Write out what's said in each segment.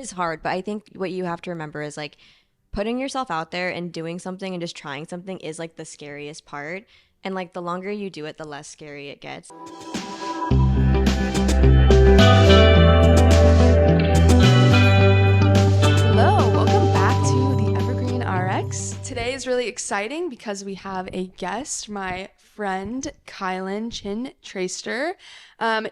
It's hard, but I think what you have to remember is like putting yourself out there and doing something and just trying something is like the scariest part. And like the longer you do it, the less scary it gets. Hello, welcome back to the Evergreen RX. Today is really exciting because we have a guest, my friend Kylen Chen Troester.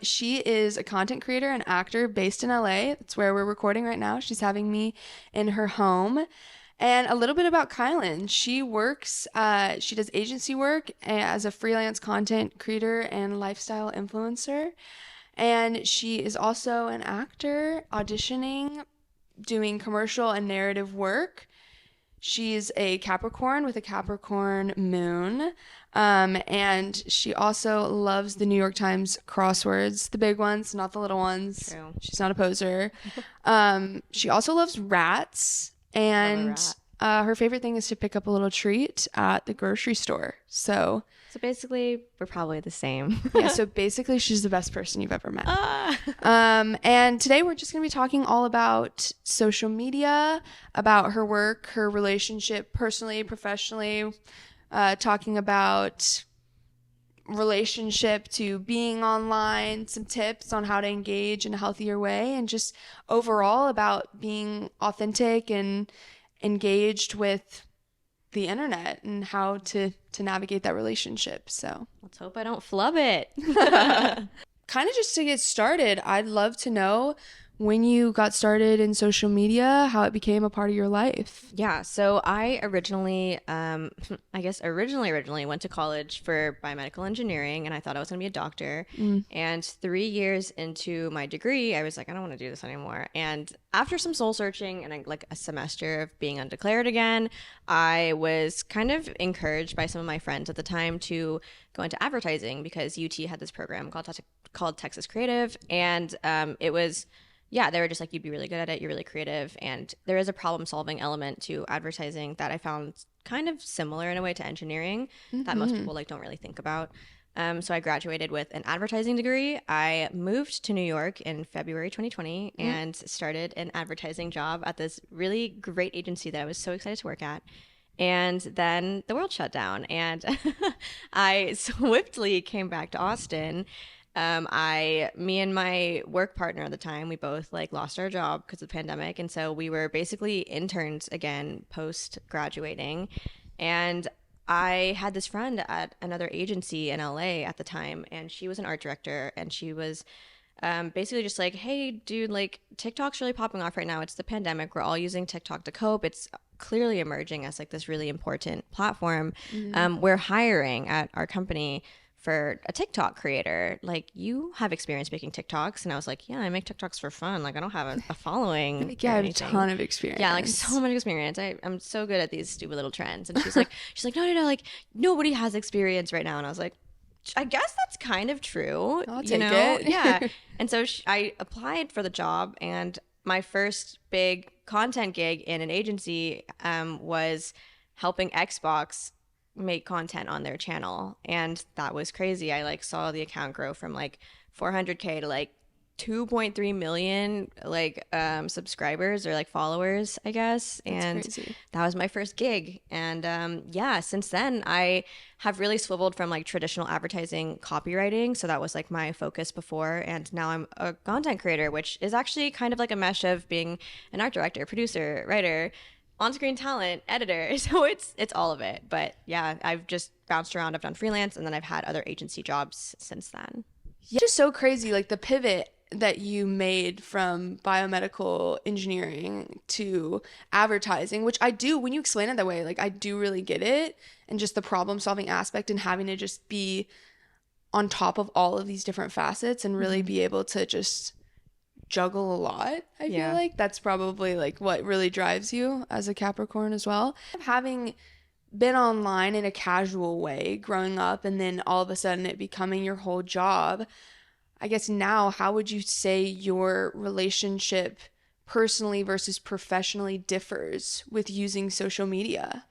She is a content creator and actor based in LA. That's where we're recording right now. She's having me in her home. And a little bit about Kylen. She does agency work as a freelance content creator and lifestyle influencer. And she is also an actor auditioning, doing commercial and narrative work. She's a Capricorn with a Capricorn moon. And she also loves the New York Times crosswords, the big ones, not the little ones. True. She's not a poser. She also loves rats. And her favorite thing is to pick up a little treat at the grocery store. So basically, we're probably the same. yeah, so basically she's the best person you've ever met. And today we're just going to be talking all about social media, about her work, her relationship personally, professionally, talking about relationship to being online, some tips on how to engage in a healthier way, and just overall about being authentic and engaged with the internet and how to navigate that relationship. So Let's hope I don't flub it. kind of just to get started, I'd love to know when you got started in social media, how it became a part of your life. Yeah, so I originally went to college for biomedical engineering, and I thought I was going to be a doctor. And 3 years into my degree, I was like, I don't want to do this anymore. And after some soul searching and like a semester of being undeclared again, I was kind of encouraged by some of my friends at the time to go into advertising because UT had this program called Texas Creative, and it was. Yeah, they were just like, you'd be really good at it. You're really creative. And there is a problem solving element to advertising that I found kind of similar in a way to engineering that most people like don't really think about. So I graduated with an advertising degree. I moved to New York in February 2020 and started an advertising job at this really great agency that I was so excited to work at. And then the world shut down and I swiftly came back to Austin. Me and my work partner at the time, we both like lost our job because of the pandemic. And so we were basically interns again, post graduating. And I had this friend at another agency in LA at the time, and she was an art director, and she was basically just like, hey dude, like TikTok's really popping off right now. It's the pandemic. We're all using TikTok to cope. It's clearly emerging as like this really important platform. We're hiring at our company for a TikTok creator. Like, you have experience making TikToks. And I was like, yeah, I make TikToks for fun. Like, I don't have a following. Yeah, I have a ton of experience. Yeah, like so much experience. I'm so good at these stupid little trends. And she's like, no, like nobody has experience right now. And I was like, I guess that's kind of true. I'll take it. Yeah. And so I applied for the job, and my first big content gig in an agency was helping Xbox make content on their channel, and that was crazy. I like saw the account grow from like 400K to like 2.3 million like subscribers or like followers, I guess. And that was my first gig. And yeah, since then I have really swiveled from like traditional advertising copywriting, so that was like my focus before, and now I'm a content creator, which is actually kind of like a mesh of being an art director, producer, writer, on-screen talent, editor. So it's all of it. But yeah, I've just bounced around. I've done freelance, and then I've had other agency jobs since then. Yeah, it's just so crazy, like the pivot that you made from biomedical engineering to advertising, which I do, when you explain it that way, like I do really get it, and just the problem solving aspect and having to just be on top of all of these different facets and really be able to just juggle a lot. I feel like that's probably like what really drives you as a Capricorn as well. Having been online in a casual way growing up, and then all of a sudden it becoming your whole job, I guess now, how would you say your relationship personally versus professionally differs with using social media?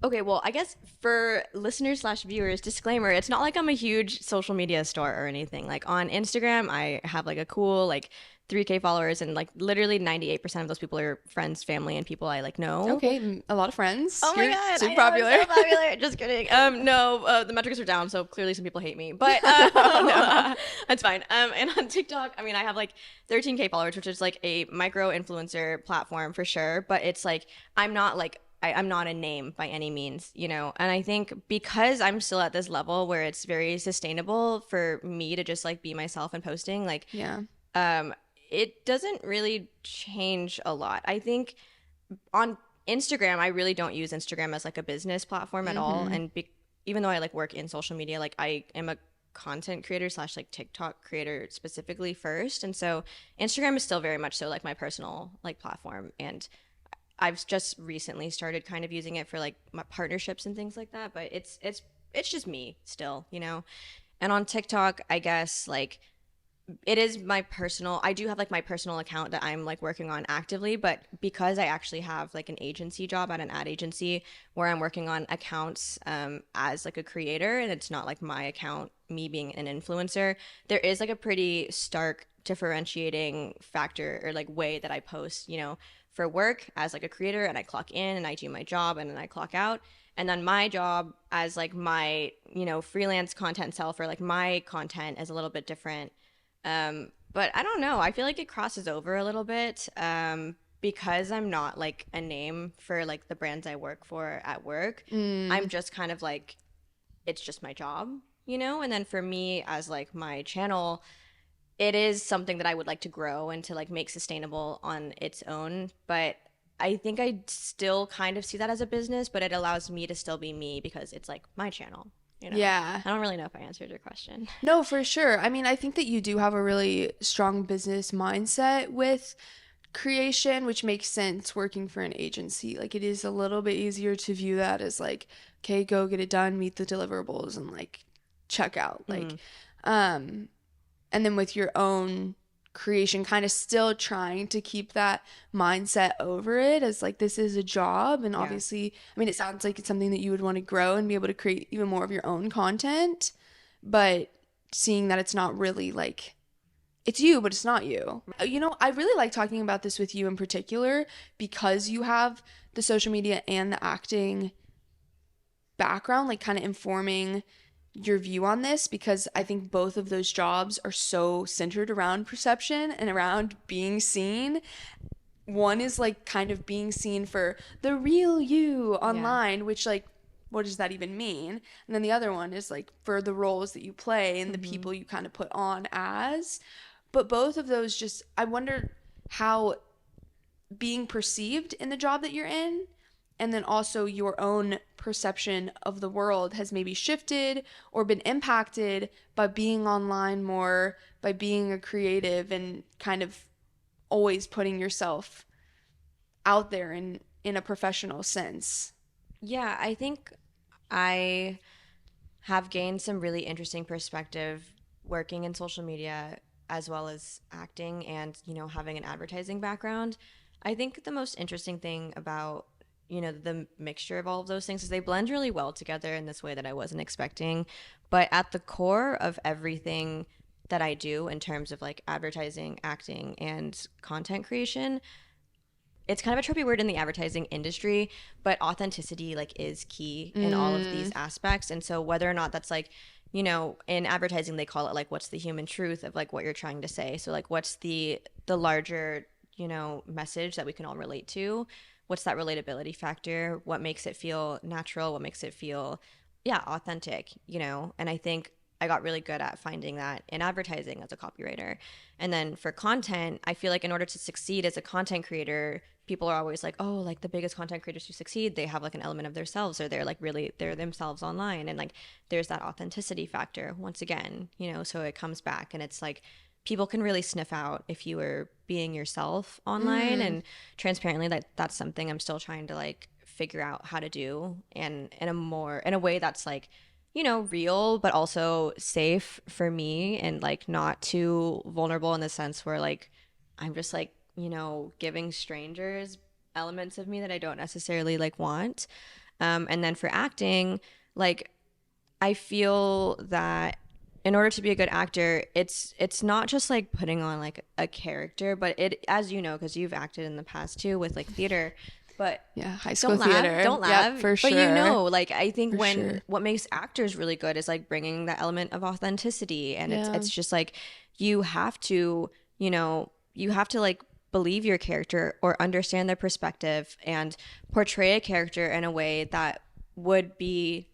Okay, well, I guess for listeners slash viewers, disclaimer, it's not like I'm a huge social media star or anything. Like on Instagram, I have like a cool like 3K followers, and like literally 98% of those people are friends, family, and people I like know. Okay, a lot of friends. Oh my You're God, I super know I'm popular. so popular. Just kidding. No, the metrics are down, so clearly some people hate me. But Oh no. that's fine. And on TikTok, I mean, I have like 13K followers, which is like a micro influencer platform for sure. But it's like I'm not like I'm not a name by any means, you know. And I think because I'm still at this level where it's very sustainable for me to just like be myself and posting, like Yeah. um, it doesn't really change a lot. I think on Instagram, I really don't use Instagram as like a business platform at all. Mm-hmm. And even though I like work in social media, like I am a content creator slash like TikTok creator specifically first. And so Instagram is still very much so like my personal like platform. And I've just recently started kind of using it for like my partnerships and things like that. But it's just me still, you know. And on TikTok, I guess like it is my personal, I do have like my personal account that I'm like working on actively, but because I actually have like an agency job at an ad agency where I'm working on accounts as like a creator, and it's not like my account me being an influencer, there is like a pretty stark differentiating factor or like way that I post, you know, for work as like a creator, and I clock in and I do my job and then I clock out. And then my job as like my, you know, freelance content self or like my content is a little bit different. But I don't know. I feel like it crosses over a little bit because I'm not like a name for like the brands I work for at work. I'm Mm. just kind of like, it's just my job, you know? And then for me as like my channel, it is something that I would like to grow and to like make sustainable on its own. But I think I still kind of see that as a business, but it allows me to still be me because it's like my channel, you know? Yeah. I don't really know if I answered your question. No, for sure. I mean, I think that you do have a really strong business mindset with creation, which makes sense working for an agency. Like, it is a little bit easier to view that as like, okay, go get it done, meet the deliverables, and like check out. Like, Mm, um, and then with your own creation, kind of still trying to keep that mindset over it as like this is a job. And yeah. obviously, I mean, it sounds like it's something that you would want to grow and be able to create even more of your own content, but seeing that it's not really like it's you, but it's not you. You know, I really like talking about this with you in particular because you have the social media and the acting background, like kind of informing your view on this, because I think both of those jobs are so centered around perception and around being seen. One is like kind of being seen for the real you Yeah. online, which like what does that even mean? And then the other one is like for the roles that you play and the Hmm. people you kind of put on as. But both of those just I wonder how being perceived in the job that you're in and then also your own perception of the world has maybe shifted or been impacted by being online more, by being a creative and kind of always putting yourself out there in a professional sense. Yeah, I think I have gained some really interesting perspective working in social media as well as acting and, you know, having an advertising background. I think the most interesting thing about, you know, the mixture of all of those things is they blend really well together in this way that I wasn't expecting. But at the core of everything that I do in terms of like advertising, acting, and content creation, it's kind of a trippy word in the advertising industry, but authenticity like is key in all of these Mm, aspects. And so whether or not that's like, you know, in advertising they call it like what's the human truth of like what you're trying to say. So like what's the larger, you know, message that we can all relate to? What's that relatability factor? What makes it feel natural? What makes it feel yeah, authentic, you know? And I think I got really good at finding that in advertising as a copywriter. And then for content, I feel like in order to succeed as a content creator, people are always like, oh, like the biggest content creators who succeed, they have like an element of themselves or they're like really, they're themselves online. And like there's that authenticity factor once again, you know, so it comes back and it's like people can really sniff out if you were being yourself online. mm, And transparently, that's something I'm still trying to like figure out how to do and in a way that's like, you know, real, but also safe for me and like not too vulnerable in the sense where like I'm just like, you know, giving strangers elements of me that I don't necessarily like want. And then for acting, like I feel that in order to be a good actor, it's not just like putting on like a character, but it, as you know, because you've acted in the past too with like theater. But Yeah, high school don't theater. laugh, don't laugh. Yep, for sure. But you know, like I think For when sure. what makes actors really good is like bringing that element of authenticity, and Yeah. it's just like you have to, you know, you have to like believe your character or understand their perspective and portray a character in a way that would be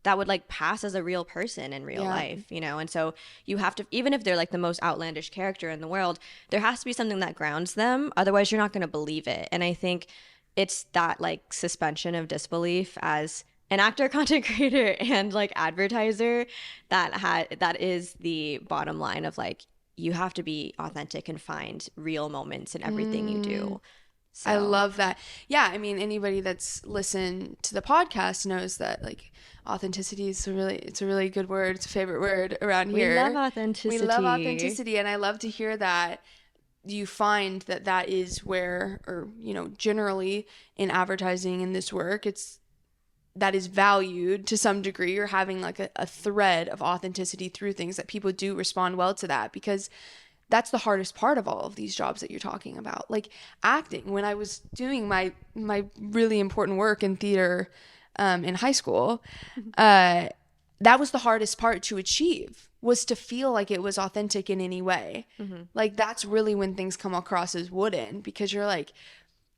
that would like pass as a real person in real Yeah. life, you know? And so you have to, even if they're like the most outlandish character in the world, there has to be something that grounds them. Otherwise, you're not going to believe it. And I think it's that like suspension of disbelief as an actor, content creator, and like advertiser that is the bottom line of like, you have to be authentic and find real moments in everything you do. So. I love that. Yeah, I mean, anybody that's listened to the podcast knows that like authenticity is it's a really good word. It's a favorite word around here. We love authenticity. We love authenticity, and I love to hear that you find that that is where, or you know, generally in advertising in this work, that is valued to some degree. You're having like a thread of authenticity through things that people do respond well to that, because that's the hardest part of all of these jobs that you're talking about. Like acting, when I was doing my really important work in theater in high school, that was the hardest part to achieve, was to feel like it was authentic in any way. Mm-hmm. Like that's really when things come across as wooden, because you're like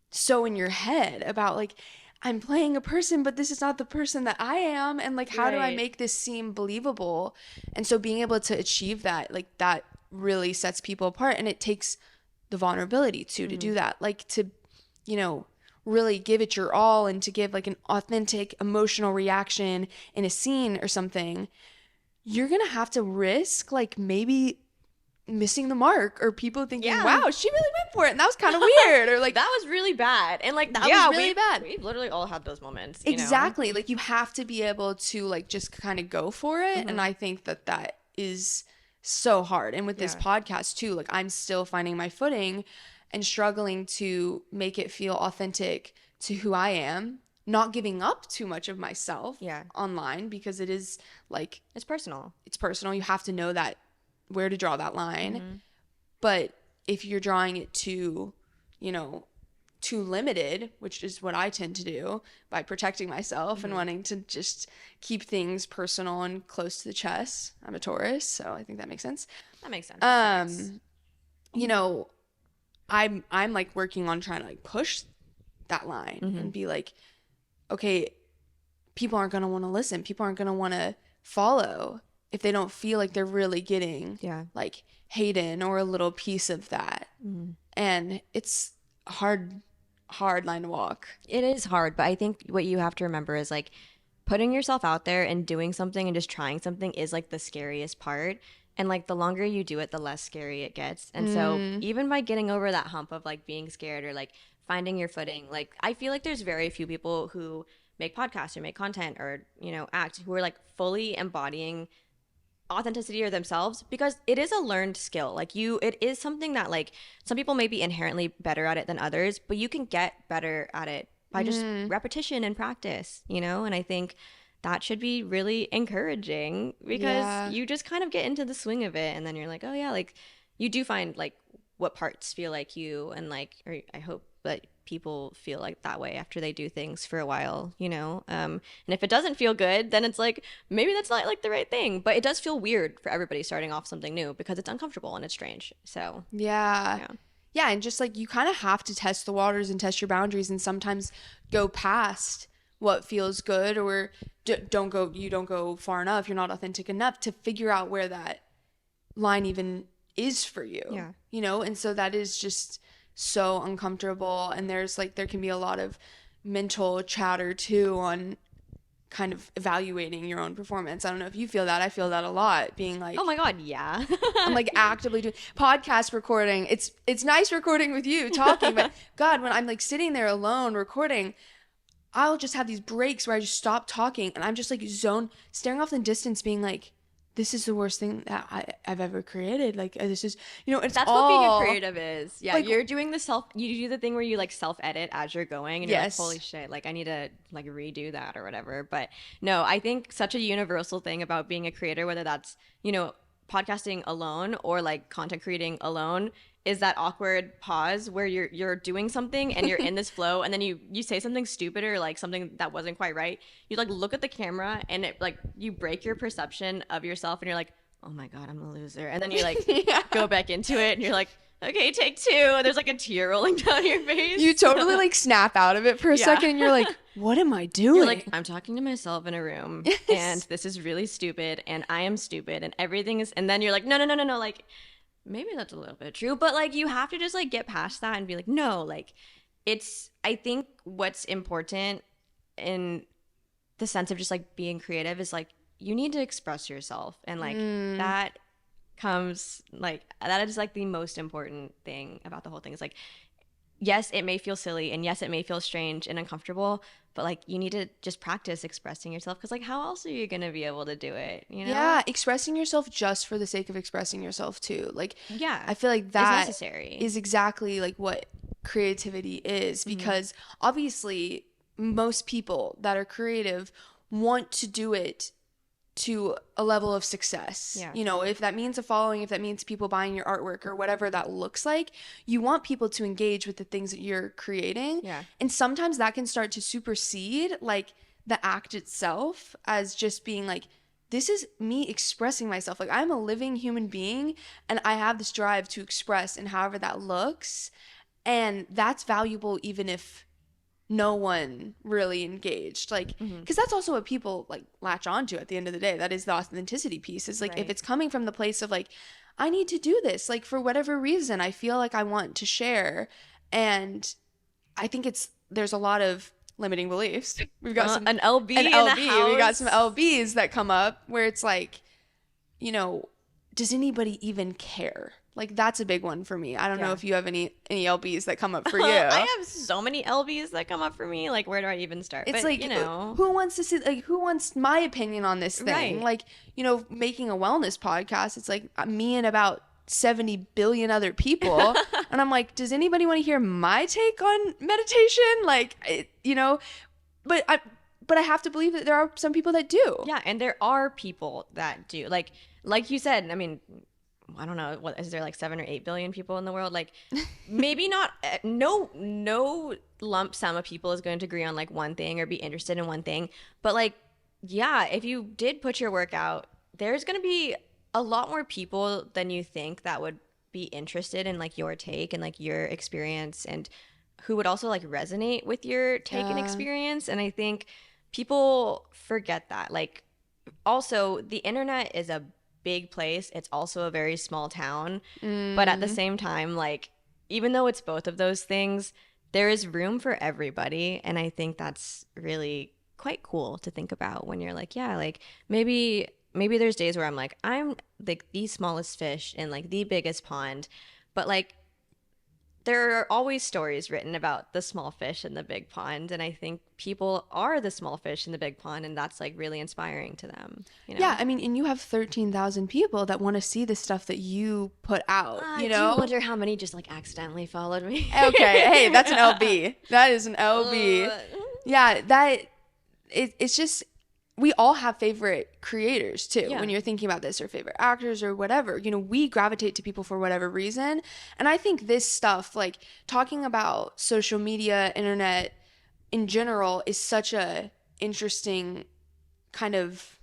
so in your head about like, I'm playing a person, but this is not the person that I am. And like, how do I make this seem believable? And so being able to achieve that, like that really sets people apart. And it takes the vulnerability to do that, like to, you know, really give it your all and to give like an authentic emotional reaction in a scene or something. You're going to have to risk like maybe missing the mark, or people thinking, wow, she really went for it, and that was kind of weird, or like that was really bad, and like that was really bad. We've literally all had those moments, exactly, you know? Like you have to be able to like just kind of go for it. And I think that is so hard. And with this podcast too, like I'm still finding my footing and struggling to make it feel authentic to who I am, not giving up too much of myself online, because it is like it's personal. You have to know that where to draw that line. But if you're drawing it too, you know, too limited, which is what I tend to do by protecting myself and wanting to just keep things personal and close to the chest. I'm a Taurus, so I think that makes sense. That makes sense. You know, I'm like working on trying to like push that line and be like, okay, people aren't going to want to listen. People aren't going to want to follow if they don't feel like they're really getting like Hayden or a little piece of that. And it's a hard line to walk. It is hard, but I think what you have to remember is like putting yourself out there and doing something and just trying something is like the scariest part. And like the longer you do it, the less scary it gets. And so even by getting over that hump of like being scared or like finding your footing, like I feel like there's very few people who make podcasts or make content or, you know, act who are like fully embodying authenticity or themselves, because it is a learned skill. Like it is something that like some people may be inherently better at it than others, but you can get better at it by just repetition and practice, you know? And I think that should be really encouraging, because you just kind of get into the swing of it, and then you're like, oh yeah, like you do find like what parts feel like you, and like, or I hope that people feel like that way after they do things for a while, you know? And if it doesn't feel good, then it's like, maybe that's not like the right thing, but it does feel weird for everybody starting off something new because it's uncomfortable and it's strange. So yeah, and just like you kind of have to test the waters and test your boundaries, and sometimes go past what feels good, or you don't go far enough, you're not authentic enough to figure out where that line even is for you. You know? And so that is just so uncomfortable, and there can be a lot of mental chatter too on kind of evaluating your own performance. I don't know if you feel that. I feel that a lot, being like, oh my god, yeah. I'm like actively doing podcast recording. It's nice recording with you talking, but god, when I'm like sitting there alone recording, I'll just have these breaks where I just stop talking and I'm just like staring off in the distance being like, this is the worst thing that I've ever created. Like, this is, it's That's all... what being a creative is. Yeah, like, you're doing you do the thing where you like self-edit as you're going, and you're like, holy shit, like I need to like redo that or whatever. But no, I think such a universal thing about being a creator, whether that's, podcasting alone or like content creating alone, is that awkward pause where you're doing something and you're in this flow, and then you say something stupid or like something that wasn't quite right. You like look at the camera and it like you break your perception of yourself, and you're like, oh my god, I'm a loser. And then you like go back into it, and you're like, okay, take 2. And there's like a tear rolling down your face. You totally like snap out of it for a second, and you're like, what am I doing? You're like, I'm talking to myself in a room, and this is really stupid, and I am stupid, and everything is. And then you're like, no, like, maybe that's a little bit true, but like you have to just like get past that and be like, no, like I think what's important in the sense of just like being creative is like you need to express yourself, and like that comes like that is like the most important thing about the whole thing. Is like, yes, it may feel silly, and yes, it may feel strange and uncomfortable, but like you need to just practice expressing yourself, because like how else are you gonna be able to do it, Yeah, expressing yourself just for the sake of expressing yourself too. Like, yeah, I feel like that necessary. Is exactly like what creativity is, because obviously most people that are creative want to do it to a level of success. If that means a following, if that means people buying your artwork or whatever that looks like, you want people to engage with the things that you're creating. And sometimes that can start to supersede like the act itself, as just being like, this is me expressing myself. Like, I'm a living human being, and I have this drive to express in however that looks, and that's valuable even if no one really engaged, like, because that's also what people like latch onto at the end of the day. That is the authenticity piece, is like, if it's coming from the place of like, I need to do this, like, for whatever reason, I feel like I want to share. And I think there's a lot of limiting beliefs. We've got an LB in the house. We got some LBs that come up where it's like, does anybody even care? Like, that's a big one for me. I don't know if you have any LBs that come up for you. I have so many LBs that come up for me. Like, where do I even start? It's like, who wants to see, like, who wants my opinion on this thing? Like, making a wellness podcast, it's like me and about 70 billion other people. And I'm like, does anybody want to hear my take on meditation? Like, but I have to believe that there are some people that do. Yeah, and there are people that do. Like you said, I mean, I don't know, what is there, like 7 or 8 billion people in the world? Like, maybe not, no lump sum of people is going to agree on like one thing or be interested in one thing. But like, yeah, if you did put your work out, there's going to be a lot more people than you think that would be interested in like your take and like your experience, and who would also like resonate with your take and experience. And I think people forget that. Like, also, the internet is a big place. It's also a very small town. But at the same time, like, even though it's both of those things, there is room for everybody. And I think that's really quite cool to think about when you're like, yeah, like maybe there's days where I'm like, I'm like the smallest fish in like the biggest pond, but like there are always stories written about the small fish in the big pond, and I think people are the small fish in the big pond, and that's like really inspiring to them. Yeah, I mean, and you have 13,000 people that want to see the stuff that you put out. I do wonder how many just like accidentally followed me. Okay, hey, that's an LB. That is an LB. Yeah, it's just, we all have favorite creators too. When you're thinking about this, or favorite actors or whatever, we gravitate to people for whatever reason. And I think this stuff, like talking about social media, internet in general, is such a interesting kind of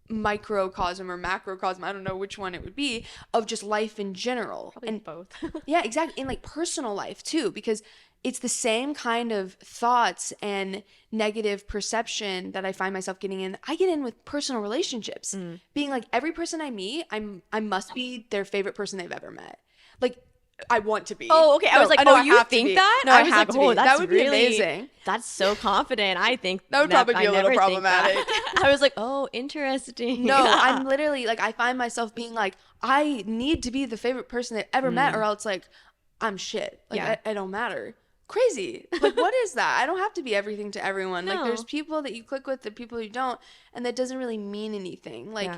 microcosm or macrocosm, I don't know which one it would be, of just life in general. Probably and both. Yeah, exactly. And like personal life too, because it's the same kind of thoughts and negative perception that I find myself getting in. I get in with personal relationships, being like, every person I meet, I must be their favorite person they've ever met. Like, I want to be. Oh, okay. I was like, oh, you think that? No, I was like, oh, that would be really amazing. That's so confident. I think that would probably be a little problematic. I was like, oh, interesting. No, I'm literally like, I find myself being like, I need to be the favorite person they've ever met, or else like, I'm shit. Like, I don't matter. Crazy. Like, what is that? I don't have to be everything to everyone. No. Like, there's people that you click with, the people you don't, and that doesn't really mean anything. Like,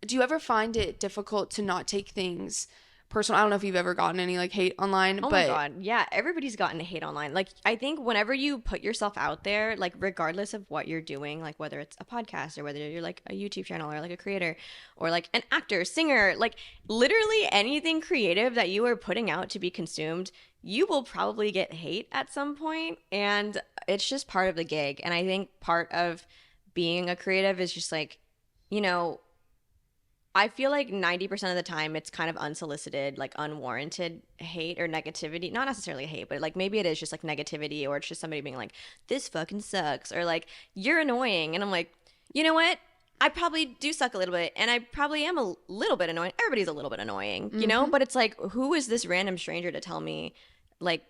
do you ever find it difficult to not take things personal? I don't know if you've ever gotten any like hate online, Oh my but God. Yeah, everybody's gotten hate online. Like, I think whenever you put yourself out there, like, regardless of what you're doing, like, whether it's a podcast or whether you're like a YouTube channel or like a creator or like an actor, singer, like, literally anything creative that you are putting out to be consumed, you will probably get hate at some point. And it's just part of the gig. And I think part of being a creative is just like, you know, I feel like 90% of the time it's kind of unsolicited, like unwarranted hate or negativity. Not necessarily hate, but like maybe it is just like negativity, or it's just somebody being like, this fucking sucks, or like, you're annoying. And I'm like, you know what? I probably do suck a little bit, and I probably am a little bit annoying. Everybody's a little bit annoying, you know? But it's like, who is this random stranger to tell me, like,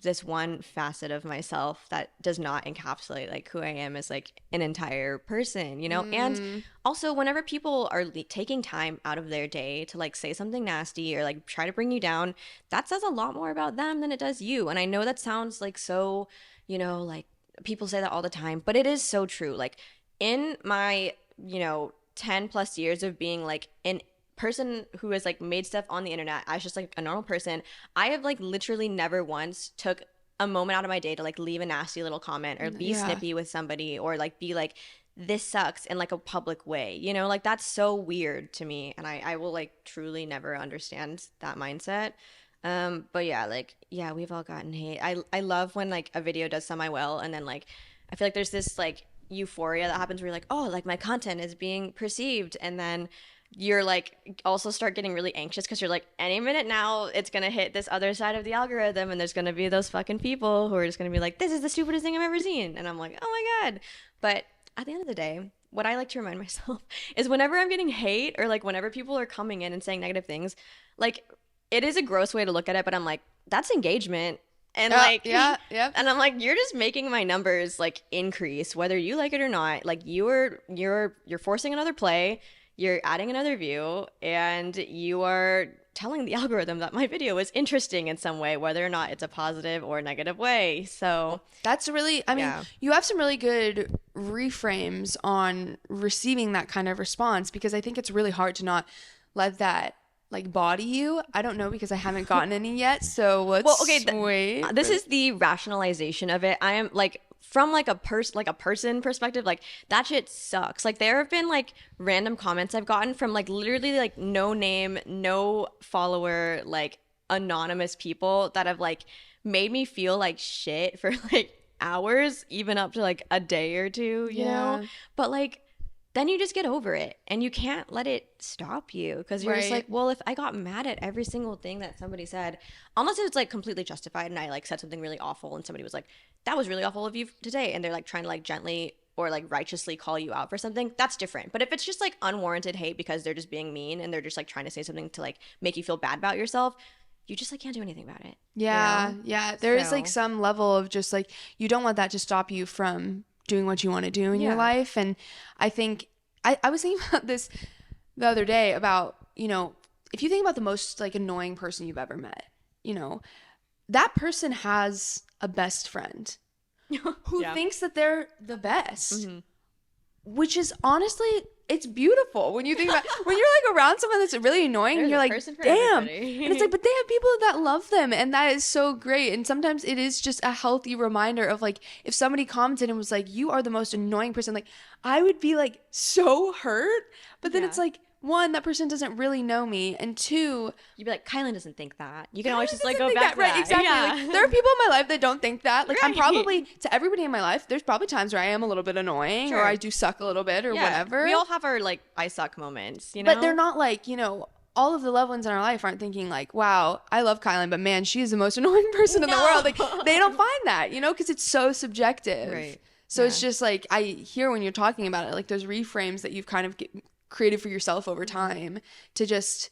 this one facet of myself that does not encapsulate like who I am as like an entire person, you know? And also, whenever people are taking time out of their day to like say something nasty or like try to bring you down, that says a lot more about them than it does you. And I know that sounds like so, you know, like people say that all the time, but it is so true. Like, in my, you know, 10 plus years of being like an person who has like made stuff on the internet as just like a normal person, I have like literally never once took a moment out of my day to like leave a nasty little comment or be snippy with somebody or like be like, this sucks in like a public way, you know? Like, that's so weird to me, and I will like truly never understand that mindset. But yeah, like, yeah, we've all gotten hate. I love when like a video does semi well, and then like I feel like there's this like euphoria that happens where you're like, oh, like my content is being perceived, and then you're like also start getting really anxious because you're like, any minute now it's gonna hit this other side of the algorithm, and there's gonna be those fucking people who are just gonna be like, this is the stupidest thing I've ever seen, and I'm like, oh my God. But at the end of the day, what I like to remind myself is whenever I'm getting hate or like whenever people are coming in and saying negative things, like, it is a gross way to look at it, but I'm like, that's engagement. And like, yeah. and I'm like, you're just making my numbers like increase whether you like it or not. Like, you're forcing another play, you're adding another view, and you are telling the algorithm that my video is interesting in some way, whether or not it's a positive or negative way. So that's really, I mean, yeah. you have some really good reframes on receiving that kind of response, because I think it's really hard to not let that like body you. I don't know, because I haven't gotten any yet. So let's wait. This is the rationalization of it. I am like, from like a person perspective, like, that shit sucks. Like, there have been like random comments I've gotten from like literally like no name, no follower, like anonymous people that have like made me feel like shit for like hours, even up to like a day or two, you know? But like, then you just get over it, and you can't let it stop you, because you're just like, well, if I got mad at every single thing that somebody said, unless it's like completely justified and I like said something really awful and somebody was like, that was really awful of you today, and they're like trying to like gently or like righteously call you out for something, that's different. But if it's just like unwarranted hate because they're just being mean and they're just like trying to say something to like make you feel bad about yourself, you just like can't do anything about it. Yeah, you know? yeah. There is like some level of just like, you don't want that to stop you from doing what you want to do in your life. And I think I was thinking about this the other day about, you know, if you think about the most like annoying person you've ever met, you know, that person has a best friend who thinks that they're the best, which is honestly, it's beautiful when you think about when you're like around someone that's really annoying, and you're like, damn. And it's like, but they have people that love them, and that is so great. And sometimes it is just a healthy reminder of like, if somebody commented and was like, you are the most annoying person, like, I would be like so hurt. But then it's like, one, that person doesn't really know me, and two, you'd be like, Kylen doesn't think that. You can always just like go back to that. Right, exactly. Yeah. Like, there are people in my life that don't think that. Like, I'm probably, to everybody in my life, there's probably times where I am a little bit annoying, or I do suck a little bit, or whatever. We all have our like I suck moments, you know. But they're not like, you know, all of the loved ones in our life aren't thinking like, wow, I love Kylen, but man, she is the most annoying person in the world. Like, they don't find that, you know, because it's so subjective. Right. So it's just like, I hear when you're talking about it, like those reframes that you've kind of created for yourself over time to just,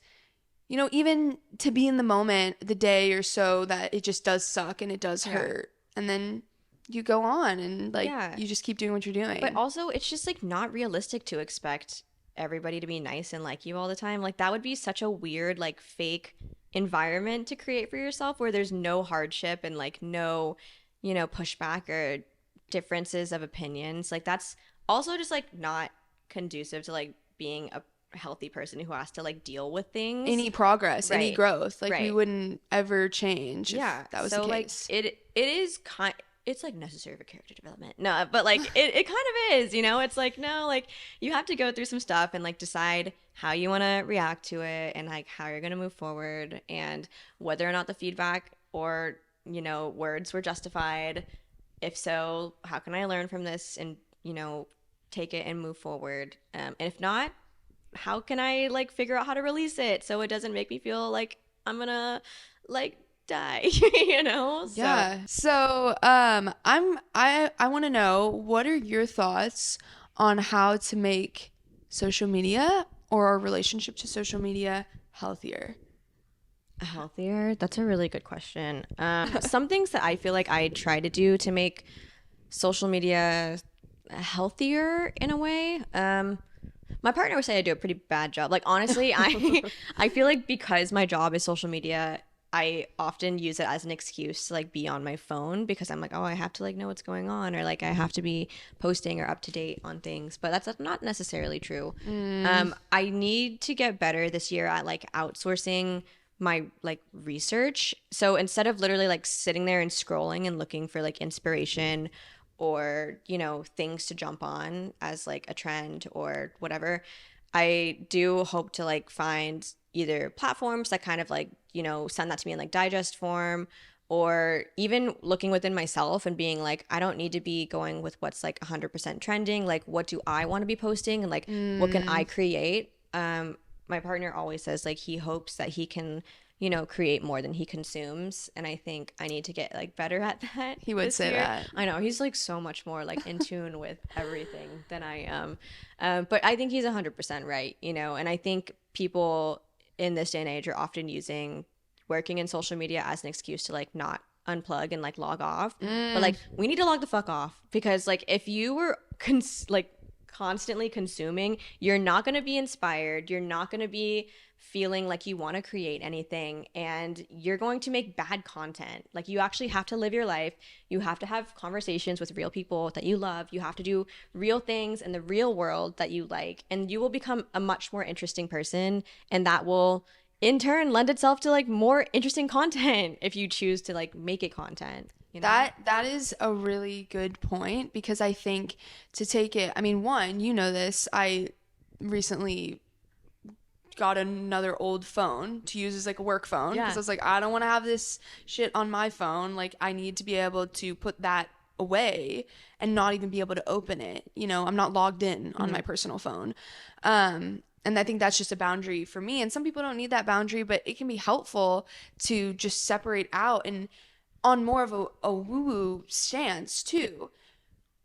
you know, even to be in the moment, the day or so that it just does suck and it does hurt, and then you go on and like you just keep doing what you're doing. But also, it's just like not realistic to expect everybody to be nice and like you all the time. Like, that would be such a weird like fake environment to create for yourself where there's no hardship and like no, you know, pushback or differences of opinions. Like, that's also just like not conducive to like being a healthy person who has to like deal with things, any progress, any growth. Like we Right. wouldn't ever change if Yeah. that was So the like case. it is it's like necessary for character development. No, but like it kind of is, you know? It's like, no, like you have to go through some stuff and like decide how you want to react to it and like how you're going to move forward and whether or not the feedback or, you know, words were justified. If so, how can I learn from this and, you know, take it and move forward? And if not, how can I like figure out how to release it so it doesn't make me feel like I'm gonna like die, you know? Yeah. So I want to know, what are your thoughts on how to make social media or our relationship to social media healthier? Healthier? That's a really good question. Some things that I feel like I try to do to make social media healthier in a way. My partner would say I do a pretty bad job. Like honestly, I feel like because my job is social media, I often use it as an excuse to like be on my phone because I'm like, oh, I have to like know what's going on or like I have to be posting or up to date on things. But that's not necessarily true. I need to get better this year at like outsourcing my like research. So instead of literally like sitting there and scrolling and looking for like inspiration or, you know, things to jump on as like a trend or whatever, I do hope to like find either platforms that kind of like, you know, send that to me in like digest form, or even looking within myself and being like, I don't need to be going with what's like 100% trending. Like, what do I want to be posting and like what can I create? My partner always says like he hopes that he can, you know, create more than he consumes, and I think I need to get like better at that. He would say that. I know he's like so much more like in tune with everything than I am, but I think he's 100% right, you know. And I think people in this day and age are often using working in social media as an excuse to like not unplug and like log off. But like we need to log the fuck off, because like if you were like constantly consuming, you're not going to be inspired, you're not going to be feeling like you want to create anything, and you're going to make bad content. Like you actually have to live your life, you have to have conversations with real people that you love, you have to do real things in the real world that you like, and you will become a much more interesting person, and that will in turn lend itself to like more interesting content if you choose to like make it content, you know? That is a really good point, because I think to take it, I mean, one, you know this, I recently got another old phone to use as like a work phone, because I was like, I don't want to have this shit on my phone. Like I need to be able to put that away and not even be able to open it. You know, I'm not logged in on my personal phone. And I think that's just a boundary for me. And some people don't need that boundary, but it can be helpful to just separate out, and on more of a woo-woo stance too.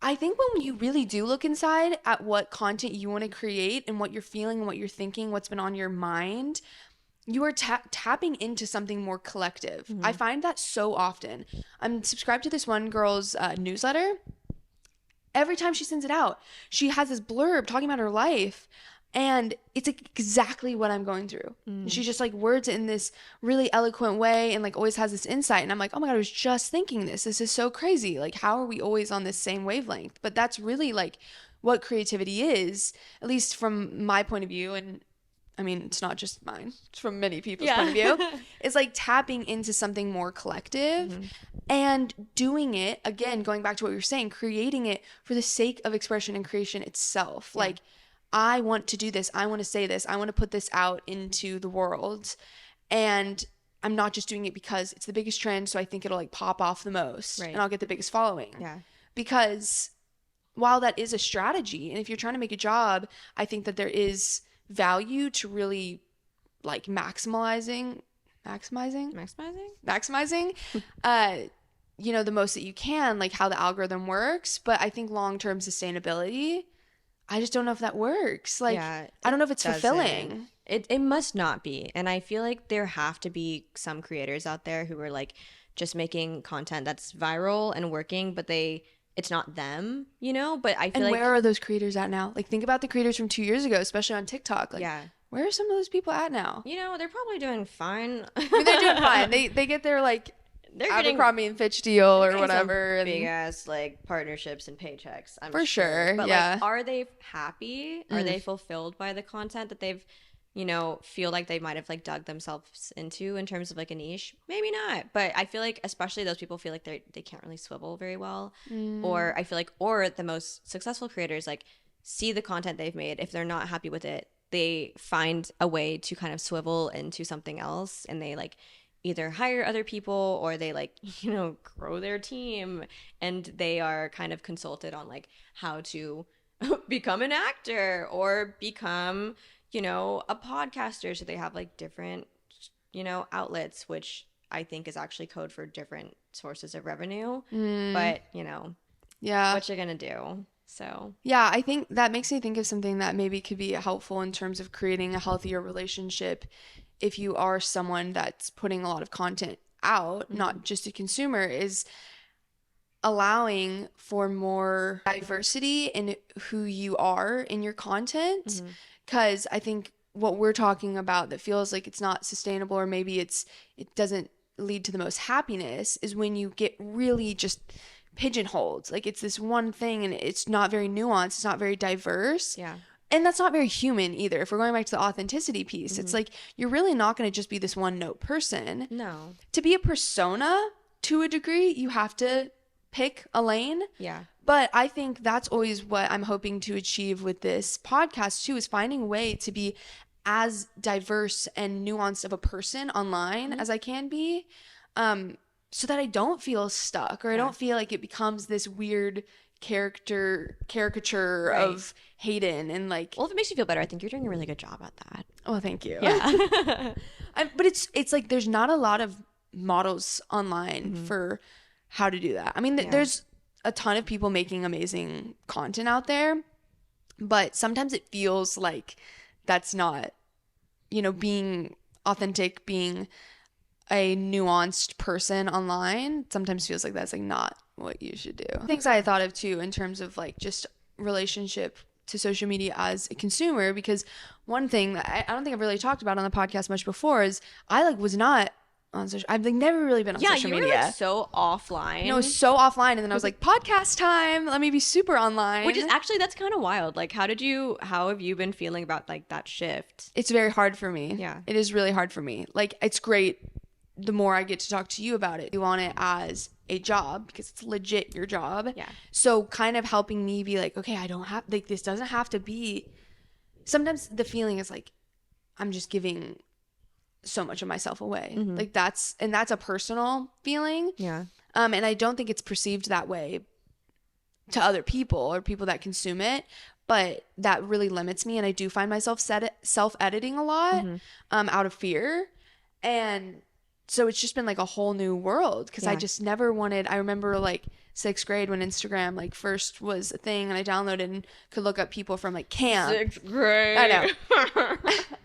I think when you really do look inside at what content you want to create and what you're feeling and what you're thinking, what's been on your mind, you are tapping into something more collective. I find that so often. I'm subscribed to this one girl's newsletter. Every time she sends it out, she has this blurb talking about her life. And it's exactly what I'm going through. She just like words it in this really eloquent way and like always has this insight. And I'm like, oh my God, I was just thinking this. This is so crazy. Like, how are we always on this same wavelength? But that's really like what creativity is, at least from my point of view. And I mean, it's not just mine, it's from many people's point of view. It's like tapping into something more collective and doing it, again, going back to what you were saying, creating it for the sake of expression and creation itself. Like, I want to do this. I want to say this. I want to put this out into the world. And I'm not just doing it because it's the biggest trend, so I think it'll like pop off the most and I'll get the biggest following. Because while that is a strategy, and if you're trying to make a job, I think that there is value to really like maximizing, you know, the most that you can, like how the algorithm works. But I think long-term sustainability, I just don't know if that works. Like, I don't know if it's fulfilling. It must not be. And I feel like there have to be some creators out there who are like just making content that's viral and working, but it's not them, you know? But I feel like, where are those creators at now? Like, think about the creators from 2 years ago, especially on TikTok. Like, where are some of those people at now? You know, they're probably doing fine. I mean, they're doing fine. They get their like they're getting Abercrombie and Fitch deal or some whatever. big ass like partnerships and paychecks, I'm For sure, But yeah. like, are they happy? Are they fulfilled by the content that they've, feel like they might have like dug themselves into in terms of like a niche? Maybe not. But I feel like especially those people feel like they can't really swivel very well. Or I feel like, or the most successful creators like see the content they've made. If they're not happy with it, they find a way to kind of swivel into something else, and they like either hire other people, or they like grow their team, and they are kind of consulted on like how to become an actor or become a podcaster. So they have like different outlets, which I think is actually code for different sources of revenue. But Yeah. what you're gonna do. So yeah, I think that makes me think of something that maybe could be helpful in terms of creating a healthier relationship. If you are someone that's putting a lot of content out, not just a consumer, is allowing for more diversity in who you are in your content. Because I think what we're talking about that feels like it's not sustainable, or maybe it doesn't lead to the most happiness, is when you get really just pigeonholed. Like it's this one thing and it's not very nuanced, it's not very diverse. yeah. And that's not very human either. If we're going back to the authenticity piece, it's like you're really not going to just be this one note person. No. To be a persona to a degree, you have to pick a lane. Yeah. But I think that's always what I'm hoping to achieve with this podcast too, is finding a way to be as diverse and nuanced of a person online as I can be, so that I don't feel stuck, or I don't feel like it becomes this weird caricature of Hayden. And like, well, if it makes you feel better, I think you're doing a really good job at that. oh, thank you. Yeah. But it's like there's not a lot of models online for how to do that. I mean, there's a ton of people making amazing content out there, but sometimes it feels like that's not, being authentic, being a nuanced person online sometimes feels like that's like not what you should do. Things I thought of too in terms of like just relationship to social media as a consumer, because one thing that I don't think I've really talked about on the podcast much before is I like was not on social. I've like never really been on social media. Yeah, you were like so offline. It was so offline, and then I was like, podcast time. Let me be super online. Which is actually, that's kind of wild. Like, how have you been feeling about like that shift? It's very hard for me. Yeah, it is really hard for me. Like, it's great the more I get to talk to you about it. You want it as a job because it's legit your job. Yeah. So kind of helping me be like, okay, I don't have like this doesn't have to be. Sometimes the feeling is like I'm just giving so much of myself away. Like that's a personal feeling. Yeah. And I don't think it's perceived that way to other people or people that consume it, but that really limits me. And I do find myself self-editing a lot out of fear. And so it's just been like a whole new world because I just never wanted. I remember like 6th grade when Instagram like first was a thing, and I downloaded and could look up people from like camp. 6th grade. I know.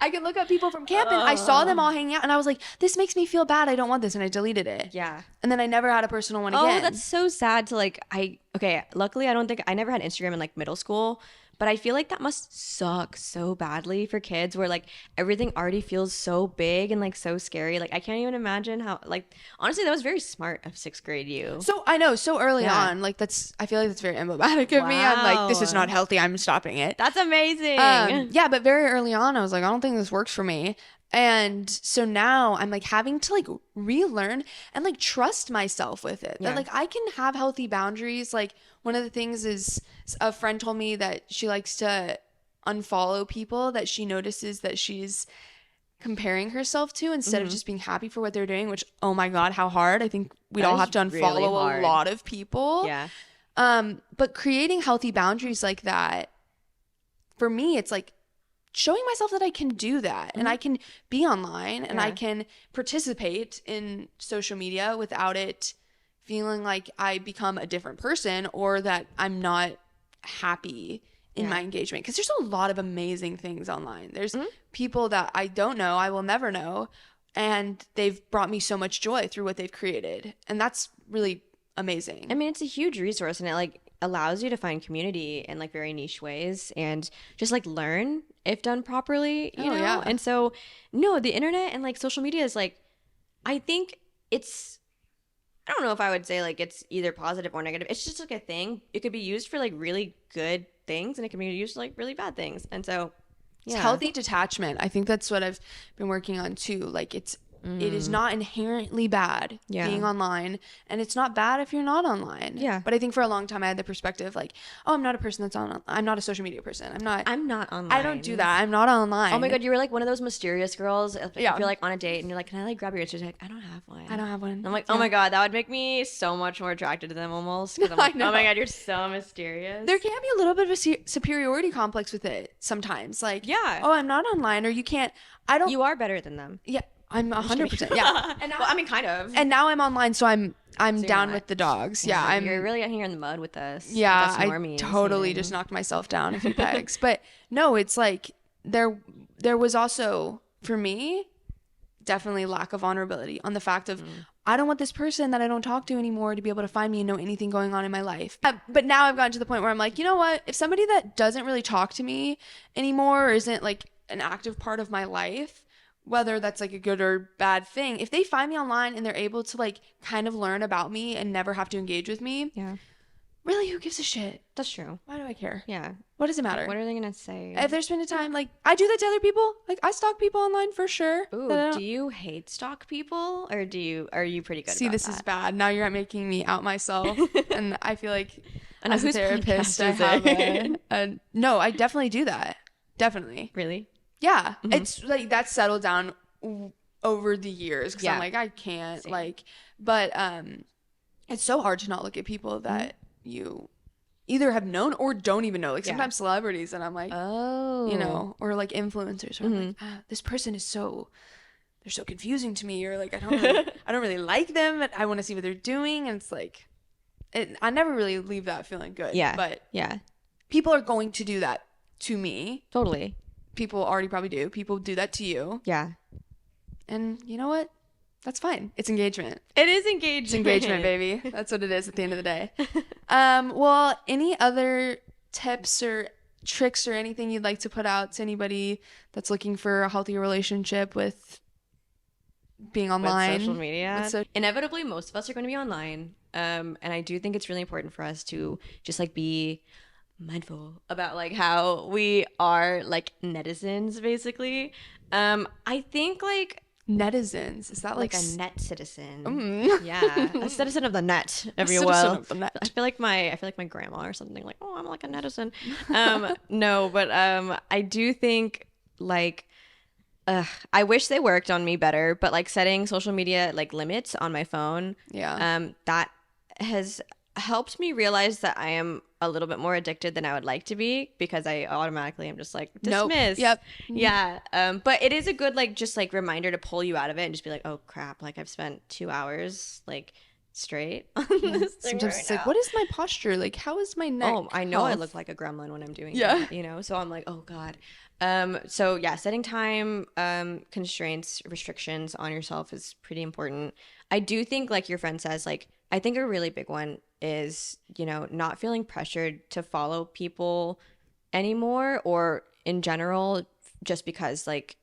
I could look up people from camp, and I saw them all hanging out, and I was like, this makes me feel bad. I don't want this, and I deleted it. Yeah. And then I never had a personal one again. Oh, that's so sad to like. Luckily, I never had Instagram in like middle school. But I feel like that must suck so badly for kids where like everything already feels so big and like so scary. Like I can't even imagine how, like, honestly, that was very smart of 6th grade you. So I know, so early on, like I feel like that's very emblematic of me. I'm like, this is not healthy. I'm stopping it. That's amazing. Yeah, but very early on, I was like, I don't think this works for me. And so now I'm like having to like relearn and like trust myself with it. That like I can have healthy boundaries. Like one of the things is a friend told me that she likes to unfollow people that she notices that she's comparing herself to instead of just being happy for what they're doing, which, oh my God, how hard. I think we'd all have to unfollow a lot of people. Yeah. But creating healthy boundaries like that, for me, it's like showing myself that I can do that and I can be online and I can participate in social media without it feeling like I become a different person or that I'm not happy in my engagement. Because there's a lot of amazing things online. There's people that I don't know, I will never know, and they've brought me so much joy through what they've created. And that's really amazing. I mean, it's a huge resource, and it like allows you to find community in like very niche ways and just like learn if done properly, you know? Yeah. And so, no, the internet and like social media is like, I think it's I don't know if I would say like it's either positive or negative. It's just like a thing. It could be used for like really good things, and it can be used for like really bad things. And so, It's healthy detachment. I think that's what I've been working on too. Like it is not inherently bad being online, and it's not bad if you're not online. Yeah. But I think for a long time I had the perspective like, oh, I'm not a person that's on. I'm not a social media person. I'm not online. I don't do that. I'm not online. Oh my God, you were like one of those mysterious girls. If you're like on a date and you're like, can I like grab your Instagram? Like, I don't have one. I don't have one. And I'm like, oh my God, that would make me so much more attracted to them almost. 'Cause I'm like, oh my God, you're so mysterious. There can be a little bit of a superiority complex with it sometimes. Like, oh, I'm not online, or you can't. I don't. You are better than them. Yeah. I'm 100%. Yeah. And now, well, I mean, kind of. And now I'm online, so I'm down with the dogs. Yeah. You're really out here in the mud with us. Yeah. With us normies, I totally just knocked myself down a few pegs. But no, it's like there was also, for me, definitely lack of vulnerability on the fact of I don't want this person that I don't talk to anymore to be able to find me and know anything going on in my life. But now I've gotten to the point where I'm like, you know what? If somebody that doesn't really talk to me anymore or isn't like an active part of my life, whether that's like a good or bad thing, if they find me online and they're able to like kind of learn about me and never have to engage with me, really, who gives a shit? That's true. Why do I care? Yeah. What does it matter? What are they gonna say? If there's been a time, like, I do that to other people. Like, I stalk people online for sure. Ooh, do you hate stalk people, or are you pretty good? See, about this that? is bad. Now you're making me out myself, and I feel like and as a therapist, I have no, I definitely do that. Definitely. Really? Yeah. It's like that's settled down over the years because I'm like, I can't. Same. Like, but it's so hard to not look at people that you either have known or don't even know. Like sometimes celebrities, and I'm like, oh, you know, or like influencers, or I'm like, this person is they're so confusing to me, or like I don't really like them, but I want to see what they're doing, and it's like, I never really leave that feeling good. Yeah, but yeah, people are going to do that to me. Totally. People already probably do. People do that to you. Yeah. And you know what? That's fine. It's engagement. It is engagement. It's engagement, baby. That's what it is at the end of the day. Well, any other tips or tricks or anything you'd like to put out to anybody that's looking for a healthier relationship with being online? With social media. Inevitably, most of us are going to be online. And I do think it's really important for us to just like be mindful about like how we are like netizens, basically. I think like netizens, is that like a net citizen? Yeah, a citizen of the net, if you will. Of the net. I feel like my grandma or something, like, oh, I'm like a netizen. No, but I do think like I wish they worked on me better, but like setting social media like limits on my phone, that has helped me realize that I am a little bit more addicted than I would like to be, because I automatically am just like dismiss. Nope. Yep. Yeah. But it is a good like just like reminder to pull you out of it and just be like, oh crap, like I've spent 2 hours like straight on this thing. Sometimes it's like, what is my posture? Like, how is my neck? Oh, I know health? I look like a gremlin when I'm doing that, you know? So I'm like, oh God. So yeah, setting time constraints, restrictions on yourself is pretty important. I do think, like your friend says, like I think a really big one is, you know, not feeling pressured to follow people anymore, or in general, just because like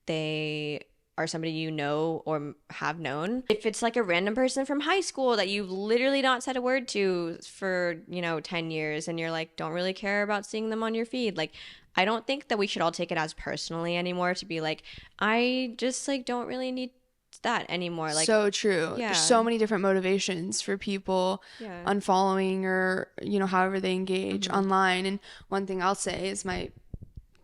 they are somebody you know or have known. If it's like a random person from high school that you've literally not said a word to for, you know, 10 years and you're like, don't really care about seeing them on your feed. Like, I don't think that we should all take it as personally anymore to be like, I just like don't really need that anymore. Like, so true. Yeah. There's so many different motivations for people unfollowing or, you know, however they engage online. And one thing I'll say is my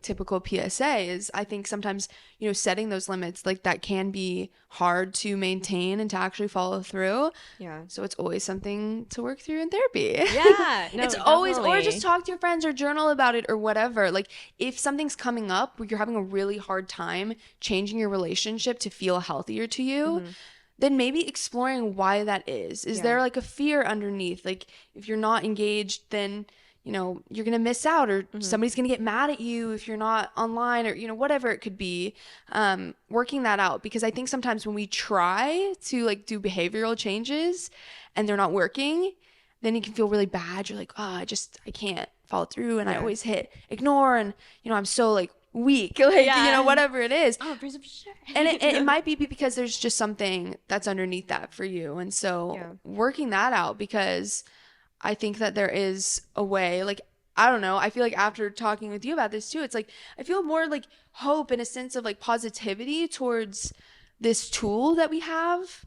typical PSA is I think sometimes, you know, setting those limits, like that can be hard to maintain and to actually follow through. Yeah. So it's always something to work through in therapy. Yeah. No, it's always, or just talk to your friends or journal about it or whatever. Like if something's coming up where you're having a really hard time changing your relationship to feel healthier to you, then maybe exploring why that is. Is there like a fear underneath? Like if you're not engaged, then you know, you're going to miss out, or somebody's going to get mad at you if you're not online, or, you know, whatever it could be, working that out. Because I think sometimes when we try to like do behavioral changes and they're not working, then you can feel really bad. You're like, oh, I can't follow through. And I always hit ignore. And, you know, I'm so like week, like, you know, whatever it is. Oh, for sure. And it might be because there's just something that's underneath that for you. And so working that out, because I think that there is a way, like, I don't know, I feel like after talking with you about this too, it's like I feel more like hope and a sense of like positivity towards this tool that we have,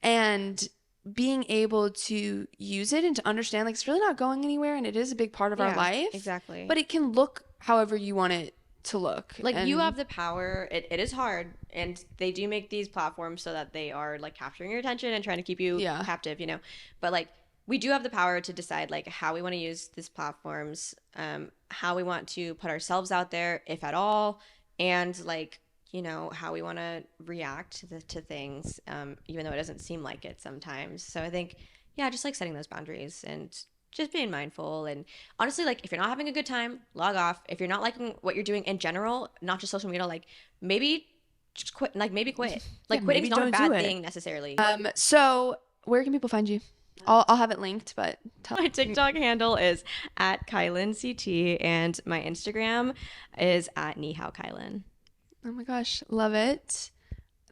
and being able to use it and to understand like it's really not going anywhere, and it is a big part of our life. Exactly. But it can look however you want it to look. Like, you have the power. It is hard, and they do make these platforms so that they are like capturing your attention and trying to keep you captive, you know. But like, we do have the power to decide like how we want to use these platforms, how we want to put ourselves out there, if at all, and like, you know, how we want to react to things, even though it doesn't seem like it sometimes. So I think, just like setting those boundaries and just being mindful. And honestly, like, if you're not having a good time, log off. If you're not liking what you're doing in general, not just social media, like, maybe just quit. Like, maybe quit. Like, quitting's not a bad thing necessarily. So where can people find you? I'll have it linked, but my TikTok handle is at KylenCT, and my Instagram is at NiHaoKylen. Oh my gosh, love it.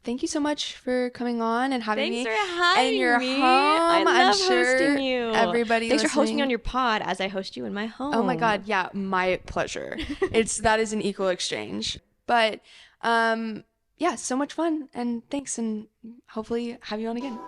Thank you so much for coming on and having me. Thanks for having in your me. home. I love sure hosting you. Everybody Thanks listening. for hosting me on your pod as I host you in my home. Oh my God, yeah, my pleasure. That is an equal exchange. But so much fun, and thanks, and hopefully have you on again.